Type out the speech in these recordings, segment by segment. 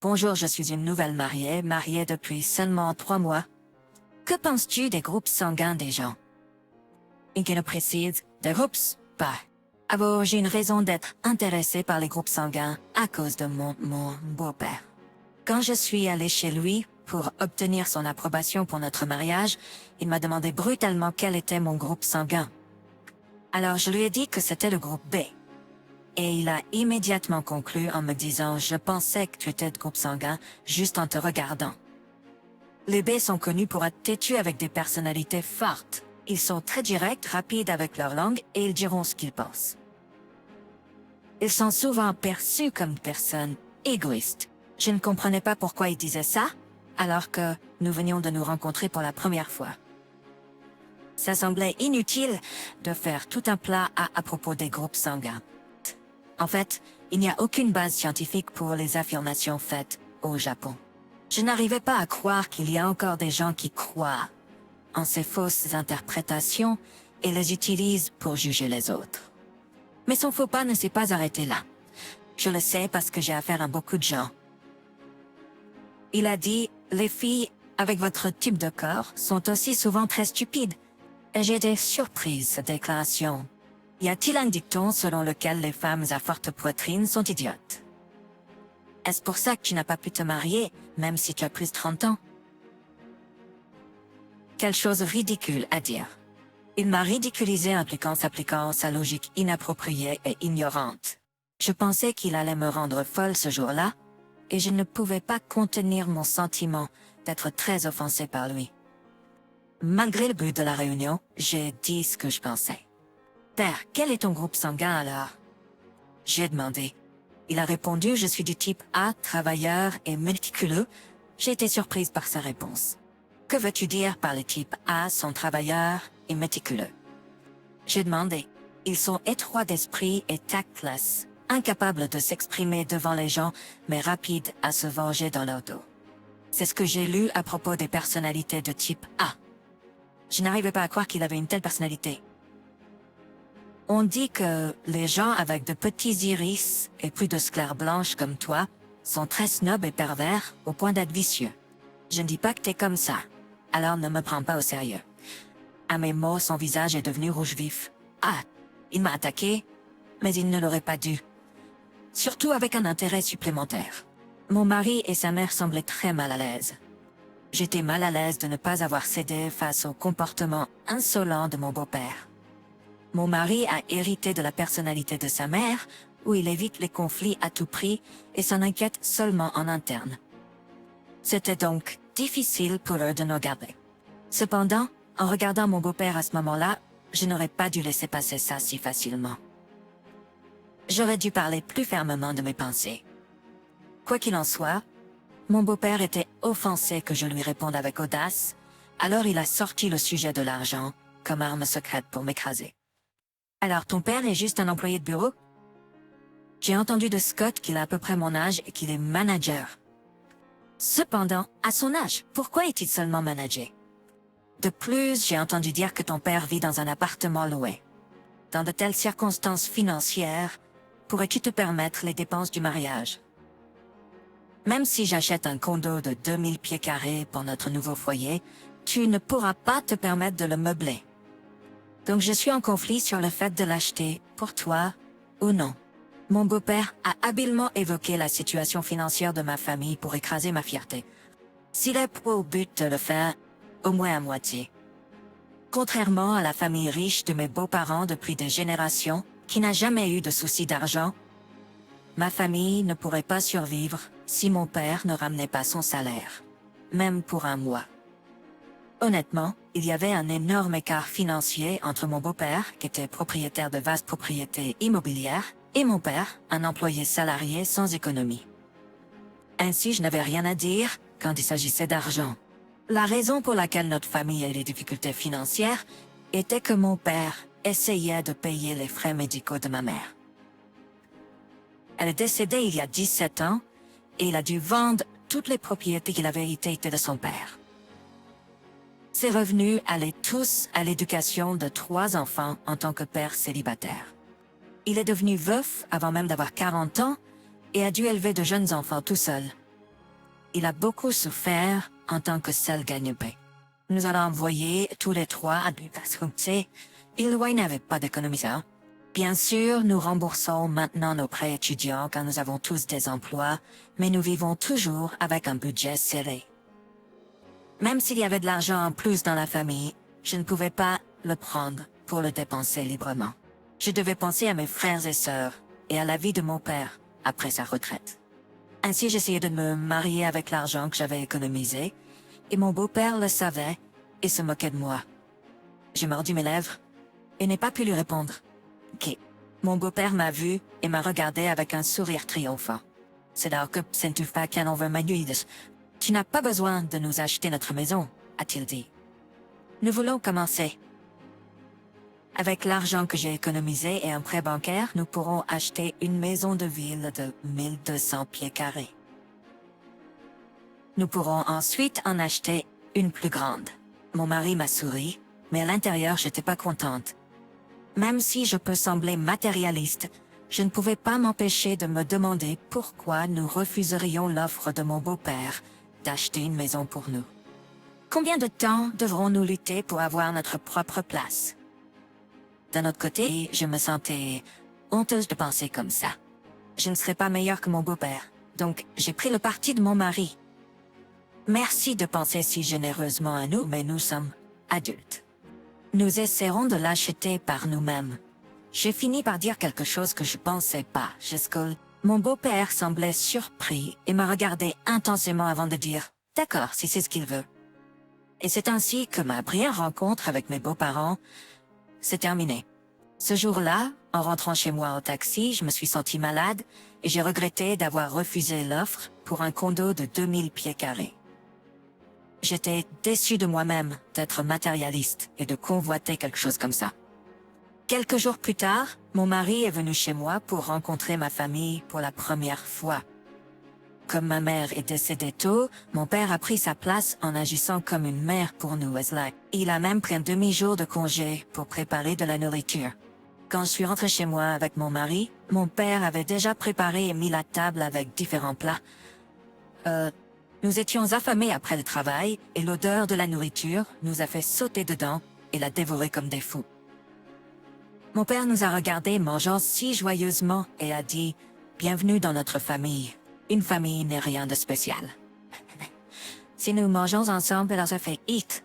Bonjour, je suis une nouvelle mariée depuis seulement 3 mois. Que penses-tu des groupes sanguins des gens? Et qu'il précise, des groupes, pas. Alors, j'ai une raison d'être intéressée par les groupes sanguins à cause de mon beau-père. Quand je suis allée chez lui pour obtenir son approbation pour notre mariage, il m'a demandé brutalement quel était mon groupe sanguin. Alors, je lui ai dit que c'était le groupe B. Et il a immédiatement conclu en me disant « Je pensais que tu étais de groupe sanguin juste en te regardant ». Les B sont connus pour être têtus avec des personnalités fortes. Ils sont très directs, rapides avec leur langue et ils diront ce qu'ils pensent. Ils sont souvent perçus comme personnes égoïstes. Je ne comprenais pas pourquoi ils disaient ça, alors que nous venions de nous rencontrer pour la première fois. Ça semblait inutile de faire tout un plat à propos des groupes sanguins. En fait, il n'y a aucune base scientifique pour les affirmations faites au Japon. Je n'arrivais pas à croire qu'il y a encore des gens qui croient en ces fausses interprétations et les utilisent pour juger les autres. Mais son faux pas ne s'est pas arrêté là. Je le sais parce que j'ai affaire à beaucoup de gens. Il a dit « Les filles avec votre type de corps sont aussi souvent très stupides ». Et j'ai été surprise de cette déclaration. Y a-t-il un dicton selon lequel les femmes à forte poitrine sont idiotes? Est-ce pour ça que tu n'as pas pu te marier, même si tu as plus de 30 ans? Quelle chose ridicule à dire. Il m'a ridiculisé s'appliquant sa logique inappropriée et ignorante. Je pensais qu'il allait me rendre folle ce jour-là, et je ne pouvais pas contenir mon sentiment d'être très offensée par lui. Malgré le but de la réunion, j'ai dit ce que je pensais. Père, quel est ton groupe sanguin alors? J'ai demandé. Il a répondu, je suis du type A, travailleur et méticuleux. J'ai été surprise par sa réponse. Que veux-tu dire par les types A sont travailleurs et méticuleux? J'ai demandé. Ils sont étroits d'esprit et tactless, incapables de s'exprimer devant les gens, mais rapides à se venger dans leur dos. C'est ce que j'ai lu à propos des personnalités de type A. Je n'arrivais pas à croire qu'il avait une telle personnalité. On dit que les gens avec de petits iris et plus de sclères blanches comme toi sont très snobs et pervers au point d'être vicieux. Je ne dis pas que t'es comme ça, alors ne me prends pas au sérieux. À mes mots, son visage est devenu rouge vif. Ah, il m'a attaqué, mais il ne l'aurait pas dû. Surtout avec un intérêt supplémentaire. Mon mari et sa mère semblaient très mal à l'aise. J'étais mal à l'aise de ne pas avoir cédé face au comportement insolent de mon beau-père. Mon mari a hérité de la personnalité de sa mère, où il évite les conflits à tout prix et s'en inquiète seulement en interne. C'était donc difficile pour eux de nous garder. Cependant, en regardant mon beau-père à ce moment-là, je n'aurais pas dû laisser passer ça si facilement. J'aurais dû parler plus fermement de mes pensées. Quoi qu'il en soit, mon beau-père était offensé que je lui réponde avec audace, alors il a sorti le sujet de l'argent comme arme secrète pour m'écraser. Alors ton père est juste un employé de bureau? J'ai entendu de Scott qu'il a à peu près mon âge et qu'il est manager. Cependant, à son âge, pourquoi est-il seulement manager? De plus, j'ai entendu dire que ton père vit dans un appartement loué. Dans de telles circonstances financières, pourrais-tu te permettre les dépenses du mariage? Même si j'achète un condo de 2000 pieds carrés pour notre nouveau foyer, tu ne pourras pas te permettre de le meubler. Donc je suis en conflit sur le fait de l'acheter, pour toi, ou non. Mon beau-père a habilement évoqué la situation financière de ma famille pour écraser ma fierté. S'il est pour but de le faire, au moins à moitié. Contrairement à la famille riche de mes beaux-parents depuis des générations, qui n'a jamais eu de soucis d'argent, ma famille ne pourrait pas survivre si mon père ne ramenait pas son salaire, même pour un mois. Honnêtement, il y avait un énorme écart financier entre mon beau-père, qui était propriétaire de vastes propriétés immobilières, et mon père, un employé salarié sans économie. Ainsi, je n'avais rien à dire quand il s'agissait d'argent. La raison pour laquelle notre famille a des difficultés financières était que mon père essayait de payer les frais médicaux de ma mère. Elle est décédée il y a 17 ans, et il a dû vendre toutes les propriétés qu'il avait héritées de son père. Ses revenus allaient tous à l'éducation de 3 enfants en tant que père célibataire. Il est devenu veuf avant même d'avoir 40 ans et a dû élever de jeunes enfants tout seul. Il a beaucoup souffert en tant que seul gagne-pain. Nous allons envoyer tous les trois à l'université. Il n'avait pas d'économie. Bien sûr, nous remboursons maintenant nos prêts étudiants quand nous avons tous des emplois, mais nous vivons toujours avec un budget serré. Même s'il y avait de l'argent en plus dans la famille, je ne pouvais pas le prendre pour le dépenser librement. Je devais penser à mes frères et sœurs et à la vie de mon père après sa retraite. Ainsi, j'essayais de me marier avec l'argent que j'avais économisé, et mon beau-père le savait et se moquait de moi. J'ai mordu mes lèvres et n'ai pas pu lui répondre. Ok. Mon beau-père m'a vu et m'a regardé avec un sourire triomphant. C'est là que qu'en veut m'aider. Tu n'as pas besoin de nous acheter notre maison, a-t-il dit. Nous voulons commencer. Avec l'argent que j'ai économisé et un prêt bancaire, nous pourrons acheter une maison de ville de 1200 pieds carrés. Nous pourrons ensuite en acheter une plus grande. Mon mari m'a souri, mais à l'intérieur, j'étais pas contente. Même si je peux sembler matérialiste, je ne pouvais pas m'empêcher de me demander pourquoi nous refuserions l'offre de mon beau-père d'acheter une maison pour nous. Combien de temps devrons-nous lutter pour avoir notre propre place? D'un autre côté, je me sentais honteuse de penser comme ça. Je ne serais pas meilleure que mon beau-père, donc j'ai pris le parti de mon mari. Merci de penser si généreusement à nous, mais nous sommes adultes. Nous essaierons de l'acheter par nous-mêmes. J'ai fini par dire quelque chose que je pensais pas, mon beau-père semblait surpris et me regardait intensément avant de dire « D'accord, si c'est ce qu'il veut ». Et c'est ainsi que ma brillante rencontre avec mes beaux-parents s'est terminée. Ce jour-là, en rentrant chez moi en taxi, je me suis sentie malade et j'ai regretté d'avoir refusé l'offre pour un condo de 2000 pieds carrés. J'étais déçue de moi-même d'être matérialiste et de convoiter quelque chose comme ça. Quelques jours plus tard, mon mari est venu chez moi pour rencontrer ma famille pour la première fois. Comme ma mère est décédée tôt, mon père a pris sa place en agissant comme une mère pour nous. Il a même pris un demi-jour de congé pour préparer de la nourriture. Quand je suis rentrée chez moi avec mon mari, mon père avait déjà préparé et mis la table avec différents plats. Nous étions affamés après le travail et l'odeur de la nourriture nous a fait sauter dedans et la dévorer comme des fous. Mon père nous a regardés mangeant si joyeusement et a dit « Bienvenue dans notre famille. Une famille n'est rien de spécial. » Si nous mangeons ensemble, alors ça fait « Eat ».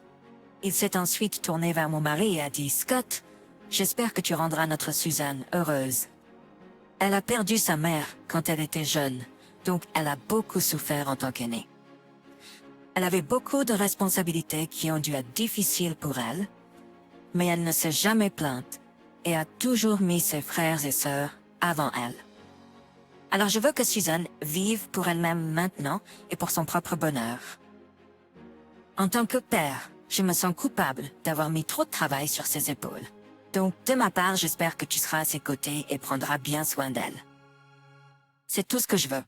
Il s'est ensuite tourné vers mon mari et a dit « Scott, j'espère que tu rendras notre Suzanne heureuse. » Elle a perdu sa mère quand elle était jeune, donc elle a beaucoup souffert en tant qu'aînée. Elle avait beaucoup de responsabilités qui ont dû être difficiles pour elle, mais elle ne s'est jamais plainte et a toujours mis ses frères et sœurs avant elle. Alors je veux que Suzanne vive pour elle-même maintenant et pour son propre bonheur. En tant que père, je me sens coupable d'avoir mis trop de travail sur ses épaules. Donc de ma part, j'espère que tu seras à ses côtés et prendras bien soin d'elle. C'est tout ce que je veux.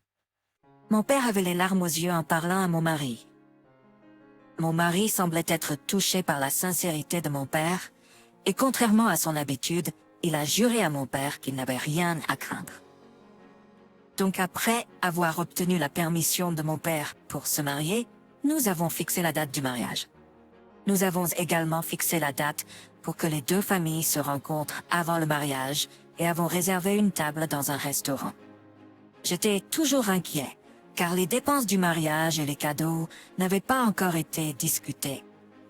Mon père avait les larmes aux yeux en parlant à mon mari. Mon mari semblait être touché par la sincérité de mon père, et contrairement à son habitude, il a juré à mon père qu'il n'avait rien à craindre. Donc après avoir obtenu la permission de mon père pour se marier, nous avons fixé la date du mariage. Nous avons également fixé la date pour que les deux familles se rencontrent avant le mariage et avons réservé une table dans un restaurant. J'étais toujours inquiet, car les dépenses du mariage et les cadeaux n'avaient pas encore été discutés.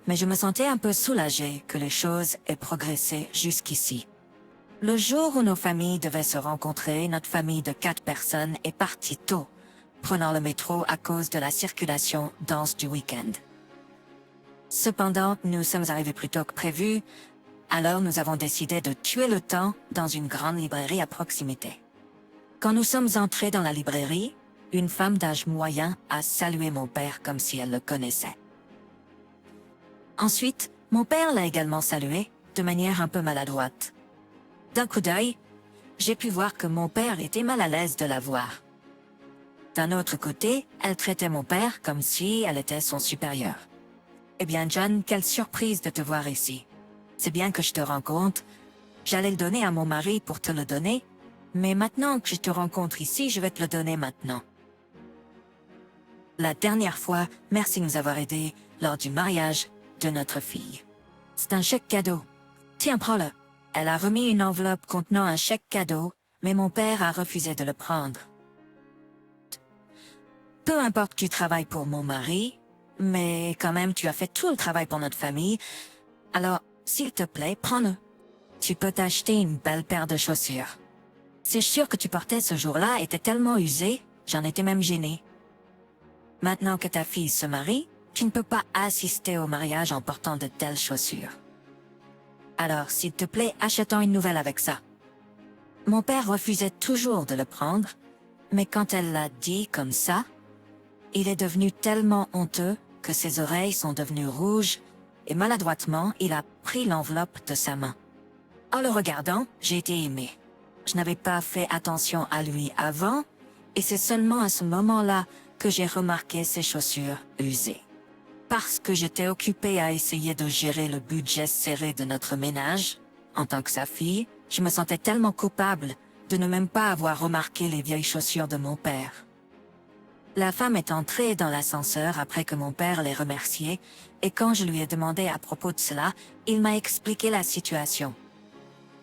Mais je me sentais un peu soulagée que les choses aient progressé jusqu'ici. Le jour où nos familles devaient se rencontrer, notre famille de 4 personnes est partie tôt, prenant le métro à cause de la circulation dense du week-end. Cependant, nous sommes arrivés plus tôt que prévu, alors nous avons décidé de tuer le temps dans une grande librairie à proximité. Quand nous sommes entrés dans la librairie, une femme d'âge moyen a salué mon père comme si elle le connaissait. Ensuite, mon père l'a également salué, de manière un peu maladroite. D'un coup d'œil, j'ai pu voir que mon père était mal à l'aise de la voir. D'un autre côté, elle traitait mon père comme si elle était son supérieur. Eh bien, John, quelle surprise de te voir ici. C'est bien que je te rencontre. J'allais le donner à mon mari pour te le donner, mais maintenant que je te rencontre ici, je vais te le donner maintenant. La dernière fois, merci de nous avoir aidés lors du mariage de notre fille. C'est un chèque cadeau. Tiens, prends-le. Elle a remis une enveloppe contenant un chèque cadeau, mais mon père a refusé de le prendre. Peu importe que tu travailles pour mon mari, mais quand même tu as fait tout le travail pour notre famille, alors, s'il te plaît, prends-le. Tu peux t'acheter une belle paire de chaussures. Ces chaussures que tu portais ce jour-là étaient tellement usées, j'en étais même gênée. Maintenant que ta fille se marie, tu ne peux pas assister au mariage en portant de telles chaussures. Alors, s'il te plaît, achetons une nouvelle avec ça. Mon père refusait toujours de le prendre, mais quand elle l'a dit comme ça, il est devenu tellement honteux que ses oreilles sont devenues rouges et maladroitement, il a pris l'enveloppe de sa main. En le regardant, j'ai été émée. Je n'avais pas fait attention à lui avant, et c'est seulement à ce moment-là que j'ai remarqué ses chaussures usées. Parce que j'étais occupée à essayer de gérer le budget serré de notre ménage, en tant que sa fille, je me sentais tellement coupable de ne même pas avoir remarqué les vieilles chaussures de mon père. La femme est entrée dans l'ascenseur après que mon père l'ait remercié, et quand je lui ai demandé à propos de cela, il m'a expliqué la situation.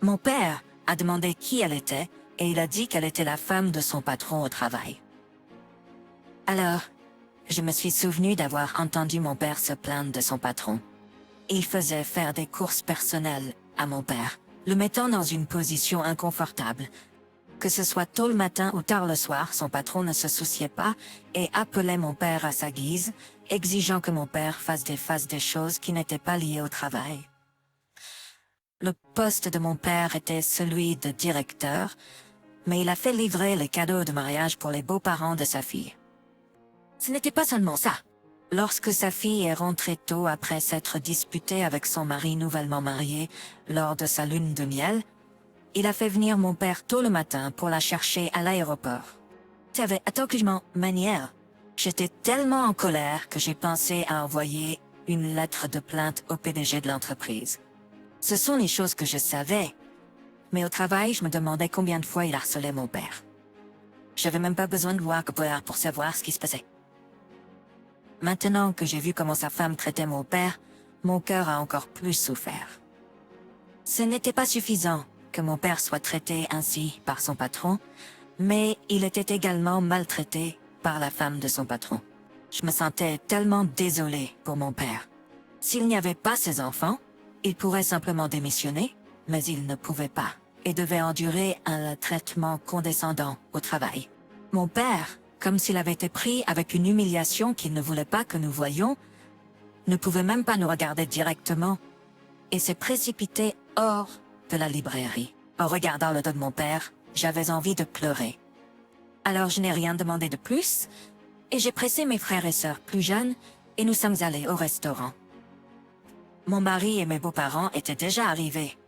Mon père a demandé qui elle était, et il a dit qu'elle était la femme de son patron au travail. Alors, je me suis souvenu d'avoir entendu mon père se plaindre de son patron. Il faisait faire des courses personnelles à mon père, le mettant dans une position inconfortable. Que ce soit tôt le matin ou tard le soir, son patron ne se souciait pas et appelait mon père à sa guise, exigeant que mon père fasse des choses qui n'étaient pas liées au travail. Le poste de mon père était celui de directeur, mais il a fait livrer les cadeaux de mariage pour les beaux-parents de sa fille. Ce n'était pas seulement ça. Lorsque sa fille est rentrée tôt après s'être disputée avec son mari nouvellement marié lors de sa lune de miel, il a fait venir mon père tôt le matin pour la chercher à l'aéroport. T'avais absolument manière. J'étais tellement en colère que j'ai pensé à envoyer une lettre de plainte au PDG de l'entreprise. Ce sont les choses que je savais, mais au travail, je me demandais combien de fois il harcelait mon père. J'avais même pas besoin de voir Cooper pour savoir ce qui se passait. Maintenant que j'ai vu comment sa femme traitait mon père, mon cœur a encore plus souffert. Ce n'était pas suffisant que mon père soit traité ainsi par son patron, mais il était également maltraité par la femme de son patron. Je me sentais tellement désolée pour mon père. S'il n'y avait pas ses enfants, il pourrait simplement démissionner, mais il ne pouvait pas et devait endurer un traitement condescendant au travail. Mon père, comme s'il avait été pris avec une humiliation qu'il ne voulait pas que nous voyions, ne pouvait même pas nous regarder directement et s'est précipité hors de la librairie. En regardant le dos de mon père, j'avais envie de pleurer. Alors je n'ai rien demandé de plus, et j'ai pressé mes frères et sœurs plus jeunes, et nous sommes allés au restaurant. Mon mari et mes beaux-parents étaient déjà arrivés.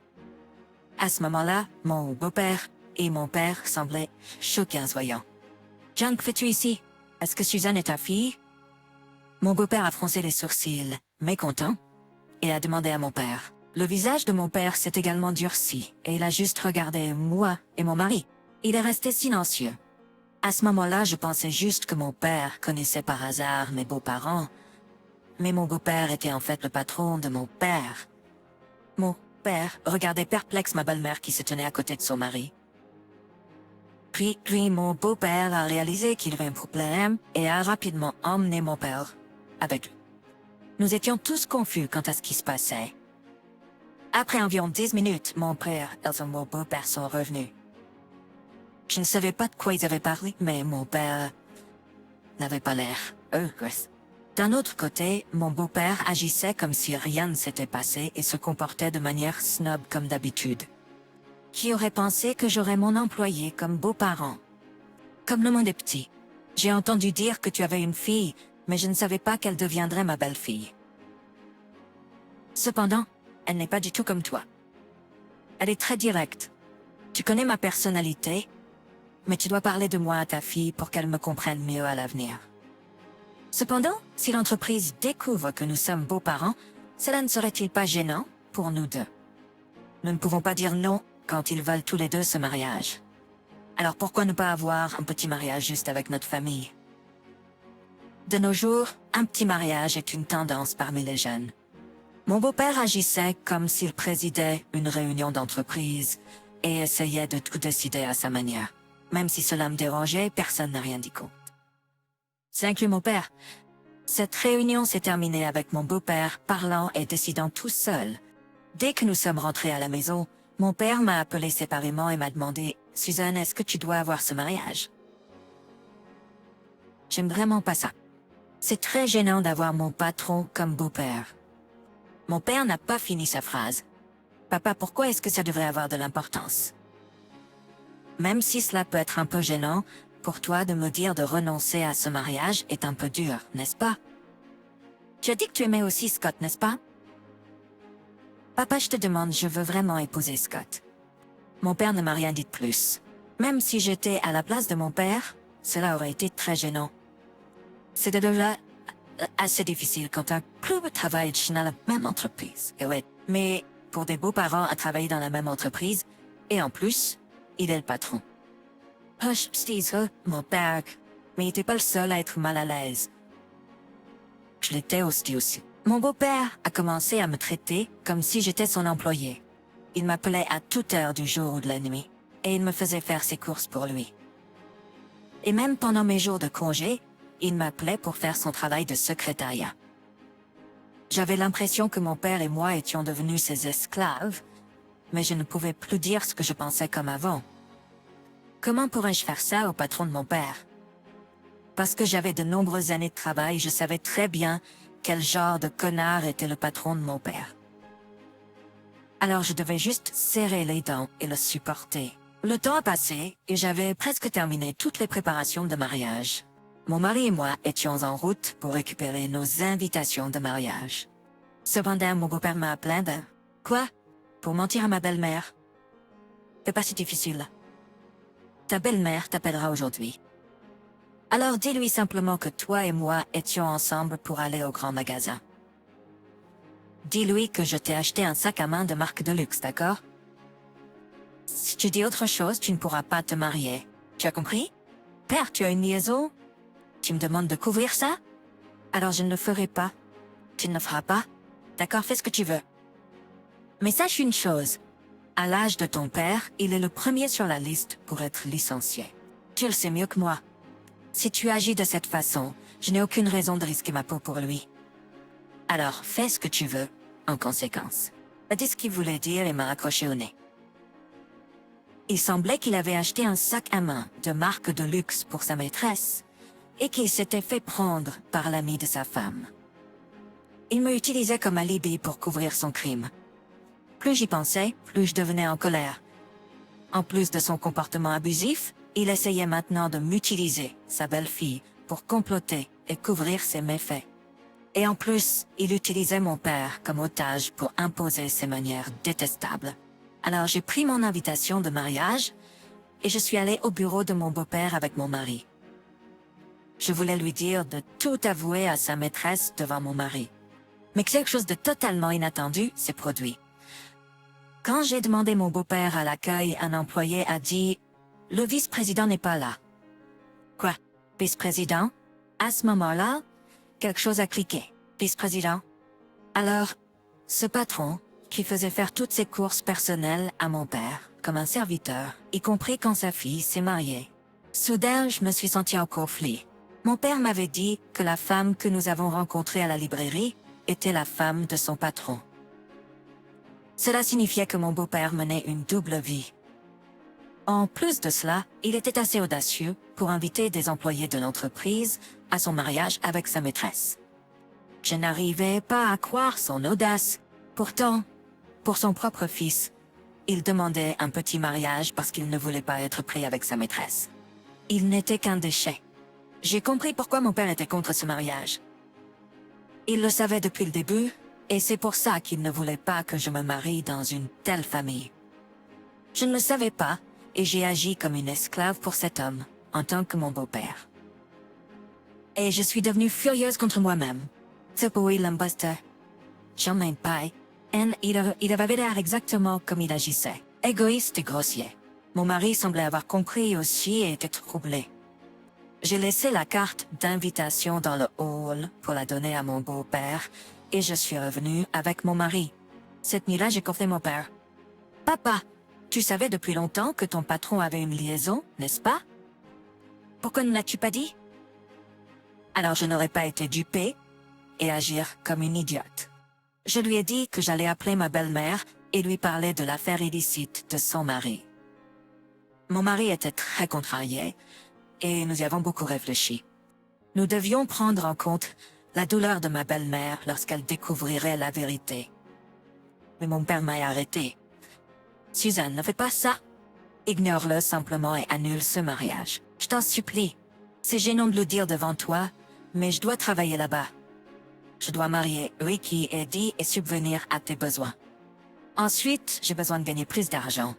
À ce moment-là, mon beau-père et mon père semblaient choqués en se voyant. « John, que fais-tu ici? Est-ce que Suzanne est ta fille ?» Mon beau-père a froncé les sourcils, mécontent, et a demandé à mon père. Le visage de mon père s'est également durci, et il a juste regardé moi et mon mari. Il est resté silencieux. À ce moment-là, je pensais juste que mon père connaissait par hasard mes beaux-parents, mais mon beau-père était en fait le patron de mon père. Mon père regardait perplexe ma belle-mère qui se tenait à côté de son mari. Puis mon beau-père a réalisé qu'il y avait un problème et a rapidement emmené mon père avec lui. Nous étions tous confus quant à ce qui se passait. Après environ 10 minutes, mon père et mon beau-père sont revenus. Je ne savais pas de quoi ils avaient parlé, mais mon père n'avait pas l'air heureux. D'un autre côté, mon beau-père agissait comme si rien ne s'était passé et se comportait de manière snob comme d'habitude. Qui aurait pensé que j'aurais mon employé comme beau-parent? Comme le monde est petit. J'ai entendu dire que tu avais une fille, mais je ne savais pas qu'elle deviendrait ma belle-fille. Cependant, elle n'est pas du tout comme toi. Elle est très directe. Tu connais ma personnalité, mais tu dois parler de moi à ta fille pour qu'elle me comprenne mieux à l'avenir. Cependant, si l'entreprise découvre que nous sommes beaux-parents, cela ne serait-il pas gênant pour nous deux? Nous ne pouvons pas dire non quand ils veulent tous les deux ce mariage. Alors pourquoi ne pas avoir un petit mariage juste avec notre famille? De nos jours, un petit mariage est une tendance parmi les jeunes. Mon beau-père agissait comme s'il présidait une réunion d'entreprise et essayait de tout décider à sa manière. Même si cela me dérangeait, personne n'a rien dit contre. C'est inclus mon père. Cette réunion s'est terminée avec mon beau-père parlant et décidant tout seul. Dès que nous sommes rentrés à la maison, mon père m'a appelé séparément et m'a demandé « Suzanne, est-ce que tu dois avoir ce mariage ?» J'aime vraiment pas ça. C'est très gênant d'avoir mon patron comme beau-père. Mon père n'a pas fini sa phrase. « Papa, pourquoi est-ce que ça devrait avoir de l'importance ?» Même si cela peut être un peu gênant, pour toi de me dire de renoncer à ce mariage est un peu dur, n'est-ce pas? Tu as dit que tu aimais aussi Scott, n'est-ce pas? Papa, je te demande, je veux vraiment épouser Scott. Mon père ne m'a rien dit de plus. Même si j'étais à la place de mon père, cela aurait été très gênant. C'est déjà assez difficile quand un couple travaille dans la même entreprise. Et ouais, mais pour des beaux-parents à travailler dans la même entreprise, et en plus, il est le patron. Je dis ça, mon père, mais il n'était pas le seul à être mal à l'aise. Je l'étais aussi. Mon beau-père a commencé à me traiter comme si j'étais son employé. Il m'appelait à toute heure du jour ou de la nuit, et il me faisait faire ses courses pour lui. Et même pendant mes jours de congé, il m'appelait pour faire son travail de secrétariat. J'avais l'impression que mon père et moi étions devenus ses esclaves, mais je ne pouvais plus dire ce que je pensais comme avant. Comment pourrais-je faire ça au patron de mon père? Parce que j'avais de nombreuses années de travail, je savais très bien quel genre de connard était le patron de mon père. Alors je devais juste serrer les dents et le supporter. Le temps a passé et j'avais presque terminé toutes les préparations de mariage. Mon mari et moi étions en route pour récupérer nos invitations de mariage. Cependant, mon beau-père m'a appelé Quoi? Pour mentir à ma belle-mère? C'est pas si difficile. Ta belle-mère t'appellera aujourd'hui. Alors dis-lui simplement que toi et moi étions ensemble pour aller au grand magasin. Dis-lui que je t'ai acheté un sac à main de marque de luxe, d'accord? Si tu dis autre chose, tu ne pourras pas te marier. Tu as compris? Père, tu as une liaison? Tu me demandes de couvrir ça? Alors je ne le ferai pas. Tu ne le feras pas? D'accord, fais ce que tu veux. Mais sache une chose. À l'âge de ton père, il est le premier sur la liste pour être licencié. Tu le sais mieux que moi. Si tu agis de cette façon, je n'ai aucune raison de risquer ma peau pour lui. Alors, fais ce que tu veux, en conséquence. Il a dit ce qu'il voulait dire et m'a accroché au nez. Il semblait qu'il avait acheté un sac à main de marque de luxe pour sa maîtresse et qu'il s'était fait prendre par l'ami de sa femme. Il me utilisait comme alibi pour couvrir son crime. Plus j'y pensais, plus je devenais en colère. En plus de son comportement abusif, il essayait maintenant de m'utiliser, sa belle-fille, pour comploter et couvrir ses méfaits. Et en plus, il utilisait mon père comme otage pour imposer ses manières détestables. Alors j'ai pris mon invitation de mariage et je suis allée au bureau de mon beau-père avec mon mari. Je voulais lui dire de tout avouer à sa maîtresse devant mon mari. Mais quelque chose de totalement inattendu s'est produit. Quand j'ai demandé mon beau-père à l'accueil, un employé a dit « Le vice-président n'est pas là. » Quoi? Vice-président? À ce moment-là, quelque chose a cliqué. Vice-président? Alors, ce patron, qui faisait faire toutes ses courses personnelles à mon père, comme un serviteur, y compris quand sa fille s'est mariée. Soudain, je me suis sentie en conflit. Mon père m'avait dit que la femme que nous avons rencontrée à la librairie était la femme de son patron. Cela signifiait que mon beau-père menait une double vie. En plus de cela, il était assez audacieux pour inviter des employés de l'entreprise à son mariage avec sa maîtresse. Je n'arrivais pas à croire son audace. Pourtant, pour son propre fils, il demandait un petit mariage parce qu'il ne voulait pas être pris avec sa maîtresse. Il n'était qu'un déchet. J'ai compris pourquoi mon père était contre ce mariage. Il le savait depuis le début, et c'est pour ça qu'il ne voulait pas que je me marie dans une telle famille. Je ne le savais pas, et j'ai agi comme une esclave pour cet homme, en tant que mon beau-père. Et je suis devenue furieuse contre moi-même. C'est pour lui l'imposteur. J'en mets pas. Il avait l'air exactement comme il agissait. Égoïste et grossier. Mon mari semblait avoir compris aussi et était troublé. J'ai laissé la carte d'invitation dans le hall pour la donner à mon beau-père et je suis revenue avec mon mari. Cette nuit-là, j'ai confié mon père. Papa, tu savais depuis longtemps que ton patron avait une liaison, n'est-ce pas? Pourquoi ne l'as-tu pas dit? Alors je n'aurais pas été dupée et agir comme une idiote. Je lui ai dit que j'allais appeler ma belle-mère et lui parler de l'affaire illicite de son mari. Mon mari était très contrarié et nous y avons beaucoup réfléchi. Nous devions prendre en compte la douleur de ma belle-mère lorsqu'elle découvrirait la vérité. Mais mon père m'a arrêté. Suzanne, ne fais pas ça. Ignore-le simplement et annule ce mariage. Je t'en supplie. C'est gênant de le dire devant toi, mais je dois travailler là-bas. Je dois marier Ricky et Eddie et subvenir à tes besoins. Ensuite, j'ai besoin de gagner plus d'argent.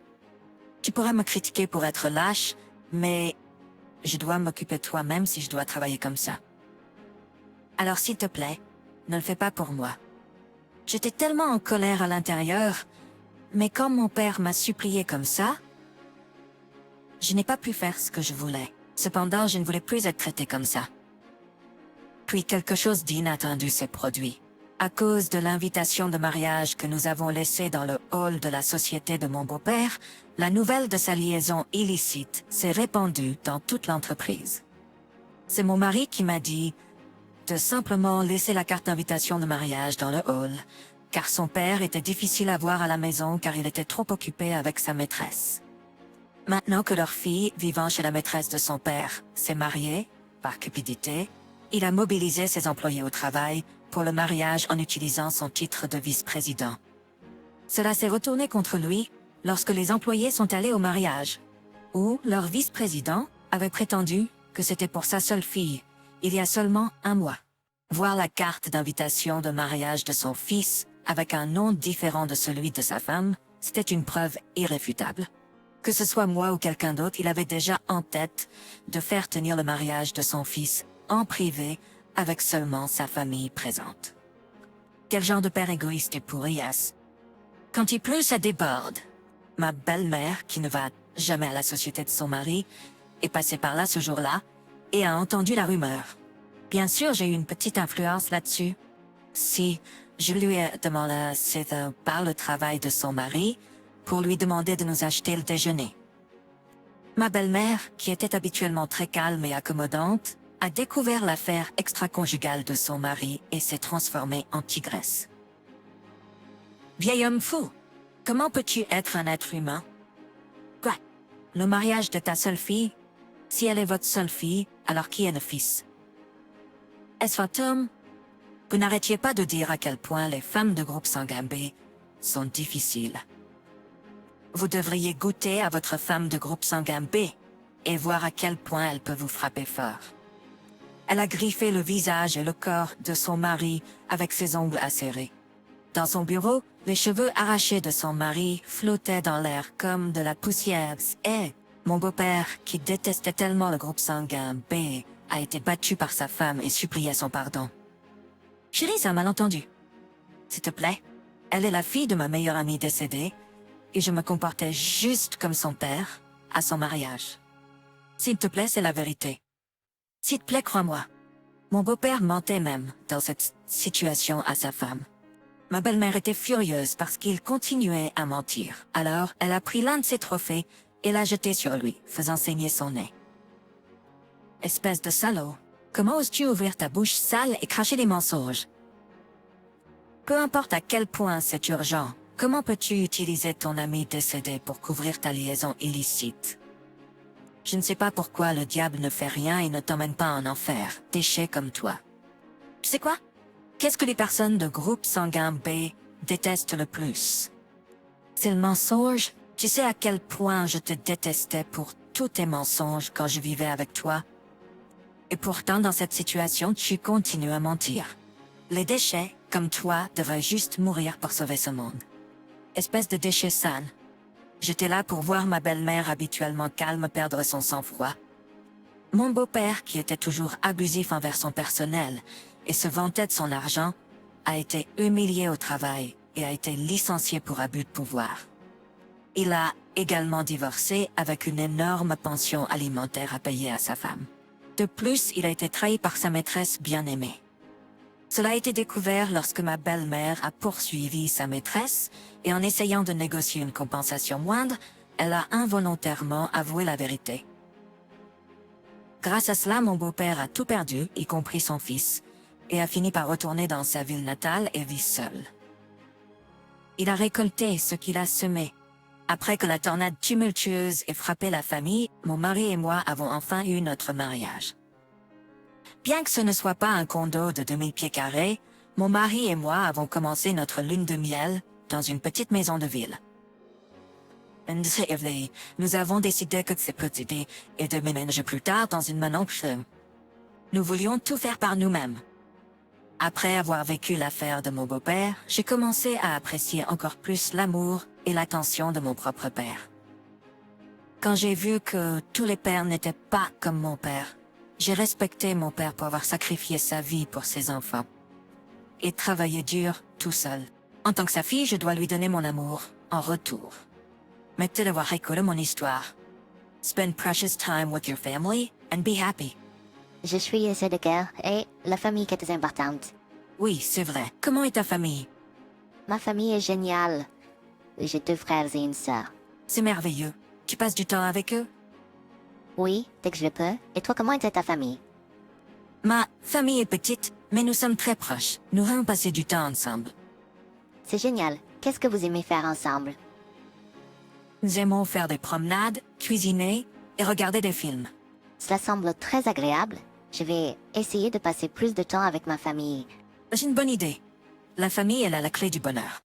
Tu pourrais me critiquer pour être lâche, mais je dois m'occuper de toi même si je dois travailler comme ça. Alors s'il te plaît, ne le fais pas pour moi. J'étais tellement en colère à l'intérieur, mais quand mon père m'a supplié comme ça, je n'ai pas pu faire ce que je voulais. Cependant, je ne voulais plus être traitée comme ça. Puis quelque chose d'inattendu s'est produit. À cause de l'invitation de mariage que nous avons laissée dans le hall de la société de mon beau-père, la nouvelle de sa liaison illicite s'est répandue dans toute l'entreprise. C'est mon mari qui m'a dit de simplement laisser la carte d'invitation de mariage dans le hall, car son père était difficile à voir à la maison car il était trop occupé avec sa maîtresse. Maintenant que leur fille, vivant chez la maîtresse de son père, s'est mariée, par cupidité, il a mobilisé ses employés au travail pour le mariage en utilisant son titre de vice-président. Cela s'est retourné contre lui lorsque les employés sont allés au mariage, où leur vice-président avait prétendu que c'était pour sa seule fille, il y a seulement un mois. Voir la carte d'invitation de mariage de son fils avec un nom différent de celui de sa femme, c'était une preuve irréfutable. Que ce soit moi ou quelqu'un d'autre, il avait déjà en tête de faire tenir le mariage de son fils en privé avec seulement sa famille présente. Quel genre de père égoïste et pourri est-ce? Quand il pleut, ça déborde. Ma belle-mère, qui ne va jamais à la société de son mari, est passée par là ce jour-là et a entendu la rumeur. Bien sûr, j'ai eu une petite influence là-dessus. Si je lui ai demandé par le travail de son mari pour lui demander de nous acheter le déjeuner. Ma belle-mère, qui était habituellement très calme et accommodante, a découvert l'affaire extra-conjugale de son mari et s'est transformée en tigresse. Vieil homme fou, comment peux-tu être un être humain? Quoi? Le mariage de ta seule fille? Si elle est votre seule fille, alors qui est le fils? Est-ce fantôme? Vous n'arrêtiez pas de dire à quel point les femmes de groupe sanguin B sont difficiles. Vous devriez goûter à votre femme de groupe sanguin B et voir à quel point elle peut vous frapper fort. Elle a griffé le visage et le corps de son mari avec ses ongles acérés. Dans son bureau, les cheveux arrachés de son mari flottaient dans l'air comme de la poussière et mon beau-père, qui détestait tellement le groupe sanguin B, a été battu par sa femme et suppliait son pardon. Chérie, c'est un malentendu. S'il te plaît, elle est la fille de ma meilleure amie décédée et je me comportais juste comme son père à son mariage. S'il te plaît, c'est la vérité. S'il te plaît, crois-moi. Mon beau-père mentait même dans cette situation à sa femme. Ma belle-mère était furieuse parce qu'il continuait à mentir. Alors, elle a pris l'un de ses trophées et l'a jeté sur lui, faisant saigner son nez. Espèce de salaud, comment oses-tu ouvrir ta bouche sale et cracher des mensonges? Peu importe à quel point c'est urgent, comment peux-tu utiliser ton ami décédé pour couvrir ta liaison illicite? Je ne sais pas pourquoi le diable ne fait rien et ne t'emmène pas en enfer, déchet comme toi. Tu sais quoi? Qu'est-ce que les personnes de groupe sanguin B détestent le plus? C'est le mensonge. Tu sais à quel point je te détestais pour tous tes mensonges quand je vivais avec toi? Et pourtant, dans cette situation, tu continues à mentir. Les déchets, comme toi, devraient juste mourir pour sauver ce monde. Espèce de déchet sale. J'étais là pour voir ma belle-mère habituellement calme perdre son sang-froid. Mon beau-père, qui était toujours abusif envers son personnel et se vantait de son argent, a été humilié au travail et a été licencié pour abus de pouvoir. Il a également divorcé avec une énorme pension alimentaire à payer à sa femme. De plus, il a été trahi par sa maîtresse bien-aimée. Cela a été découvert lorsque ma belle-mère a poursuivi sa maîtresse et en essayant de négocier une compensation moindre, elle a involontairement avoué la vérité. Grâce à cela, mon beau-père a tout perdu, y compris son fils, et a fini par retourner dans sa ville natale et vit seul. Il a récolté ce qu'il a semé. Après que la tornade tumultueuse ait frappé la famille, mon mari et moi avons enfin eu notre mariage. Bien que ce ne soit pas un condo de 2000 pieds carrés, mon mari et moi avons commencé notre lune de miel dans une petite maison de ville. Nous avons décidé que c'est petit et de déménager plus tard dans une maison plus. Nous voulions tout faire par nous-mêmes. Après avoir vécu l'affaire de mon beau-père, j'ai commencé à apprécier encore plus l'amour et l'attention de mon propre père. Quand j'ai vu que tous les pères n'étaient pas comme mon père, j'ai respecté mon père pour avoir sacrifié sa vie pour ses enfants et travaillé dur tout seul. En tant que sa fille, je dois lui donner mon amour en retour. Merci d'avoir écouté mon histoire. Spend precious time with your family and be happy. Je suis essai de guerre et la famille qui est importante. Oui, c'est vrai. Comment est ta famille? Ma famille est géniale. J'ai 2 frères et une sœur. C'est merveilleux. Tu passes du temps avec eux? Oui, dès que je le peux. Et toi, comment était ta famille? Ma famille est petite, mais nous sommes très proches. Nous avons passé du temps ensemble. C'est génial. Qu'est-ce que vous aimez faire ensemble? Nous aimons faire des promenades, cuisiner et regarder des films. Cela semble très agréable. Je vais essayer de passer plus de temps avec ma famille. C'est une bonne idée. La famille est la clé du bonheur.